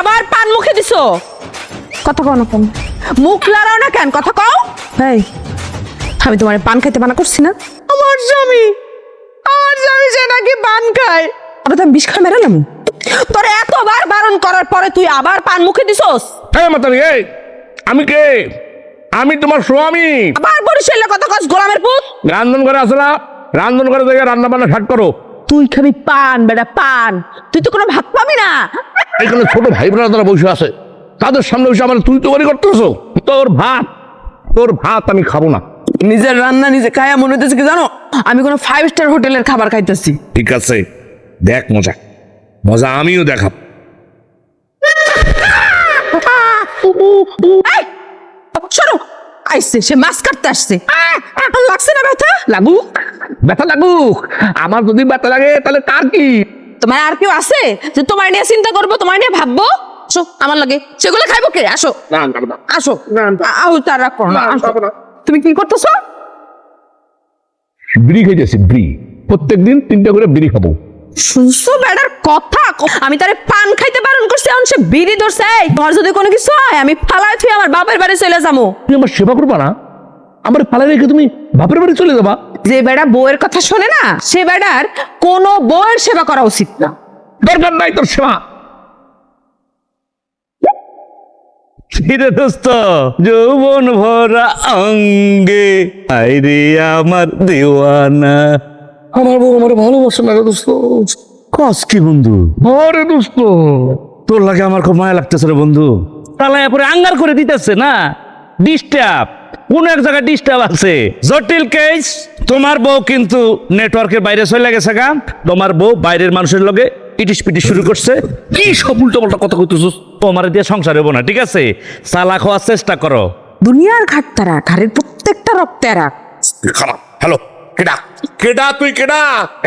আবার পান মুখে দিছো। কথা কও না কেন? মুখ লড়াও না কেন? কথা কও। এই, আমি তোমার পান খাইতে মানা করছি না? আমার স্বামী সে নাকি পান খায়। আবার তো আমি বিষ খাই মেরালাম। তোর এতবার বারণ করার পরে তুই আবার পান মুখে দিছস। আমি কে? আমি তোমার স্বামী। আবার বরিশালের কথা কস, গোলামের পুত। রান্ধন করে আসলা, রান্ধন করে দেখে রান্না বান্না ঠাট করো। তুই খাবি পান বেটা পান, তুই তো কোনো ভাত পাবি না। এখানে ছোট ভাই বোনেরা তারা বসে আছে, তাদের সামনে বসে আমার তুই তো বাড়ি করতেছো। তোর ভাত আমি খাবো না। নিজের রান্না নিজে খায়া মনে হইতেছে কি জানো, আমি কোনো 5 স্টার হোটেলের খাবার খাইতেছি। ঠিক আছে, দেখ মজা মজা আমিও দেখাব। সরো, আইসে সে মাছ কাটতে আসছে। লাগছে না ব্যথা? লাগুক। ব্যথা লাগুক, আমার যদি ব্যথা লাগে তাহলে তার কি? তোমার আর কেউ আছে যে তোমার নিয়ে চিন্তা করবো, তোমার নিয়ে ভাববো? আসো আমার লাগে, সেগুলো খাইবো কে? আসো আসো, তার রাগ করো না। তুমি কি করতেছো? বিড়ি খাইতেছি, বিড়ি প্রত্যেকদিন 3টা করে বিড়ি খাবো। শুনছো বেটার কথা? আমি তারে পান খাইতে বারণ করছি, এখন সে বিড়ি ধরছে। তোমার যদি কোনো কিছু হয় আমি ফালাই থুই আমার বাপের বাড়ি চলে যাবো। তুমি আমার সেবা করবা না? আমার ফালাই রেখে তুমি বাপের বাড়ি চলে যাবা? যে বেটা বউয়ের কথা শোনে না, সে বেটার কোনো বউয়ের সেবা করা উচিত না। দরকার নাই তোর সেবা। কিরে দোস্ত, যৌবন ভরা অঙ্গে আইরে আমার দেওয়ানা। আমার বউ আমার ভালোবাসে না রে দোস্ত। কস কি বন্ধু? আরে দোস্ত, তোর লাগে আমার খুব মায়া লাগতেছে রে বন্ধু। তালায় পরে আঙ্গার করে দিতেছে না, ডিস্টার্ব কোন এক জায়গায় ডিস্টার্ব আছে। জটিল কেস। তোমার বউ কিন্তু নেটওয়ার্কের বাইরে চলে গেছে গা। তোমার বউ বাইরের মানুষের লগে ইটিস পিটিস শুরু করছে। কি সব উল্টো পাল্টা কথা কইতেছস? তোমার দিয়ে সংসার হবো না, ঠিক আছে? চালাক হওয়ার চেষ্টা করো। দুনিয়ার ঘাট তারা, ঘাড়ের প্রত্যেকটা রক্তে রাখ। খারাপ। হ্যালো, কেডা কেডা তুই কেডা?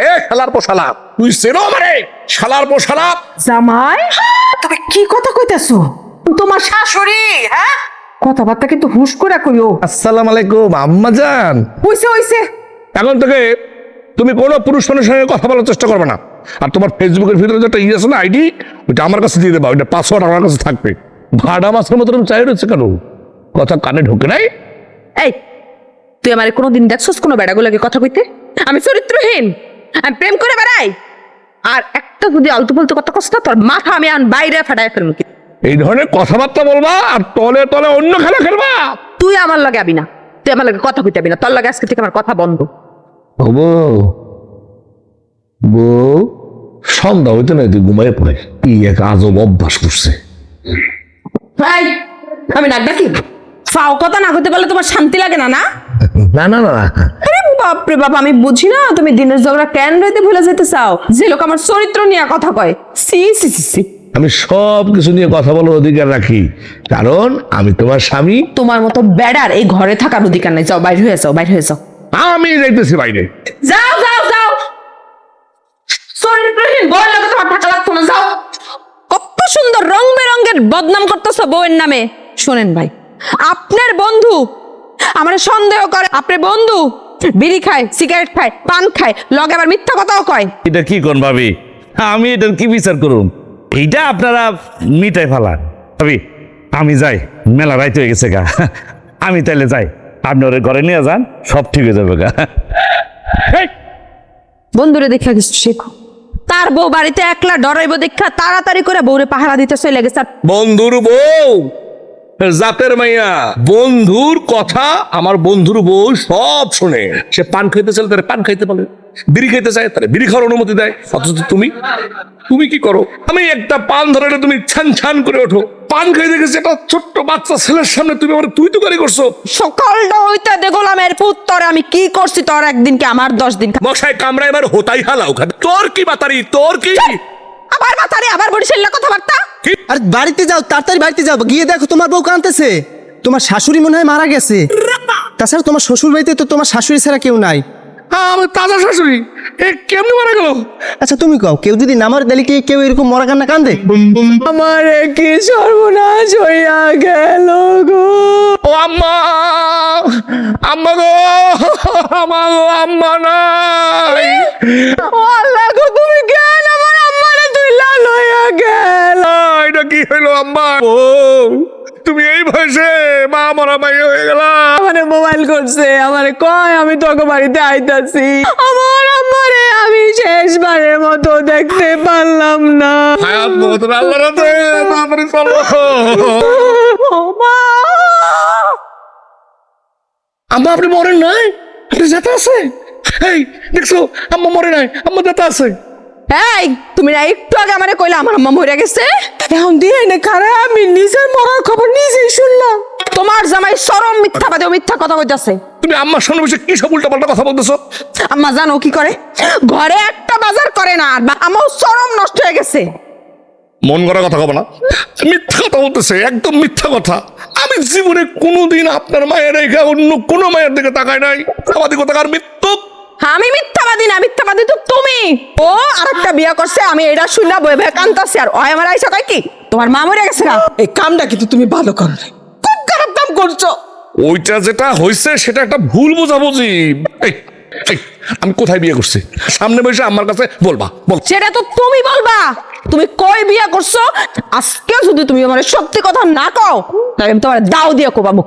এ শালার পোশালা, তুই চেনো আমারে? শালার পোশালা। জামাই, তবে কি কথা কইতাছো? তোমার শাশুড়ি, হ্যাঁ? কথাবার্তা কিন্তু হুশ করে কইও। আসসালামু আলাইকুম আম্মা জান। হইছে। এখন থেকে তুমি কোনো পুরুষ মানুষের সঙ্গে কথা বলার চেষ্টা করবে না। আর তোমার ফেসবুকের ভিতরে যেটা আছে না, আইডি, ওইটা আমার কাছে দিয়ে দেবা। ওইটা পাসওয়ার্ড আমার কাছে থাকবে। ভাড়া মাছের মতো চাই রয়েছে কেন? কথা কানে ঢোকে নাই? এই, তুই আমার কোনোদিন দেখছস কোনো বেড়াগুলোকে কথা কইতে? আমি চরিত্রহীন, আমি প্রেম করে বেড়াই। আর একটা যদি আলতু ফালতু কথা কষ্ট, তোর মাথা আমি বাইরে ফাটাই ফেলবো। এই ধরনের কথাবার্তা বলবা আর তলে তলে অন্য খেলা খেলবা। তুই আমার লাগে আবি না, তুই আমার লাগে কথা কইতে আবি না। তোর লাগে আজকে থেকে আমার কথা বন্ধ। বউ সন্ধ্যা হইতে নাই তুই ঘুমাইয়ে পড়ে। কি এক আজব অভ্যাস করছে। আমি নাক ডাকি? ফাও কথা না কইতে পারলে তোমার শান্তি লাগে না? না না না না, আরে বাপরে বাপ, আমি বুঝি না তুমি দিনের ঝগড়া কেন রাইতে ভুলে যেতে চাও। যে লোক আমার চরিত্র নিয়ে কথা কয়, সি সি সি সি। আমি সব কিছু নিয়ে কথা বলার অধিকার রাখি, কারণ আমি তোমার স্বামী। তোমার মতো বেড়ার এই ঘরে থাকার অধিকার নাই। যাও, বাইরে হয়ে যাও, বাইরে হয়ে যাও। আমি যাইতেছি বাইরে। যাও যাও যাও, চরিত্রহীন বউয়ের লাগে তোমার থাকা লাগতো না। যাও। কত সুন্দর রং বেরঙের বদনাম করতেছো বউয়ের নামে। শোনেন ভাই, আপনার বন্ধু আমার সন্দেহ করে। আপনার বন্ধু বিড়ি খায়, সিগারেট খায়, পান খায়, লগে আবার মিথ্যা কথাও কয়। এটা কি কোন ভাবি? আমি এটার কি বিচার করুন? এইটা আপনারা মিটাই ফেলান ভাবি। আমি যাই, মেলা রাইতে হয়ে গেছে গা। আমি তাইলে যাই, আপনি ওরে ঘরে নিয়ে যান, সব ঠিক হয়ে যাবে গা। বন্ধুরে দেখা কিছু শেখো। তার বউ বাড়িতে একলা ডরাইবো দেখা তাড়াতাড়ি করে বউরে পাহারা দিতে চলে গেছে। বন্ধুর বউ জাতের মাইয়া, বন্ধুর কথা আমার বন্ধুর বউ সব শোনে। সে পান খাইতে চাইলে তারে পান খাইতে বলে, বিড়ি খাইতে চায় তারে বিড়ি খাওয়ার অনুমতি দেয়। অথচ তুমি কি করো? আমি একটা পান ধরালে তুমি ছান ছান করে ওঠো। পান খাইতে গেছে একটা ছোট্ট বাচ্চা ছেলের সামনে তুমি আমার তুই তো গাড়ি করছো। সকালটা হইতে দেখলাম এর পুত্তর আমি কি করছি। তোর একদিন কি আমার 10 দিন? মশাই কামড়া এবার হোতাই হালাও। তোর কি বাতারি, তোর কি? আবার মাথারে আবার বরিশালের কথাবার্তা। আর বাড়িতে যাও, তাড়াতাড়ি বাড়িতে যাও, গিয়ে দেখো তোমার বউ কাঁদতেছে। তোমার শাশুড়ি মনে হয় মারা গেছে। তাছাড়া তোমার শ্বশুর বাড়িতে তো তোমার শাশুড়ি ছাড়া কেউ নাই। আমার তাজা শাশুড়ি এ কেমনে মারা গেল? আচ্ছা তুমি কও, কেউ যদি না মারে তাহলে কি কেউ এরকম মরা কান্না কান্দে? আমার কি সর্বনাশ হইয়া গেল গো। ও আম্মা, আম্মা গো, আম্মা নাই। ও আল্লাহ গো, তুমি কেন আমার আম্মারে তুইলা লইয়া গেল? এটা কি হইলো আম্মা? ও তুমি এই বয়সে মা মরা মাই হয়ে গেলা। আমারে মোবাইল করছে, আমারে কয় আমি তোকে বাড়িতে আইতাছি। আমার আম্মারে আমি শেষবারের মতো দেখতে পারলাম না। হায়াত বহুত আল্লাহ রাতে তাড়াতাড়ি চলো। আম্মা আপনি মরেন নাই? আপনি যেতে আছে? এই দেখছো আম্মা মরে নাই, আম্মা যেতে আছে। এই তুমি না একটু আগে আমারে কইলা আমার আম্মা মরে গেছে, এখন দিয়ে এনে খারে আমি নিজের মরার খবর নিজেই শুনলাম। তোমার জামাই চরম মিথ্যাবাদী ও মিথ্যা কথা কইতাছে। তুমি আম্মার সামনে বসে কি সব উল্টাপাল্টা কথা বলতেছো? আম্মা জানো কি করে? ঘরে একটা বাজার করে না, আর আমার চরম নষ্ট হয়ে গেছে। মন করা কথা কব না, মিথ্যা কথা বলতেছে, একদম মিথ্যা কথা। আমি জীবনে কোনোদিন আপনার মায়ের রেখে অন্য কোনো মায়ের দিকে তাকাই নাই। আমাদের কথাকার মৃত্যু। আমি মিথ্যাবাদী না, মিথ্যাবাদী তো তুমি। ও আরেকটা বিয়া করছে, আমি এটা শুনলা বই ভাই কান্তাছি, আর ওই আমার আইসা কয় কি তোমার মা মরে গেছে না। এই কামটা কিন্তু তুমি ভালো করো নাই, খুব খারাপ কাম করছো। ওইটা যেটা হয়েছে সেটা একটা ভুল বোঝাবুঝি। এই, এই, আমি কোথায় বিয়ে করছি সামনে বসে আমার কাছে বলবা, বল। সেটা তো তুমি বলবা, তুমি কই বিয়া করছো। আজকে যদি তুমি আমার সত্যি কথা না কও, তাহলে আমি তোমার দাও দিয়ে কোবাবো।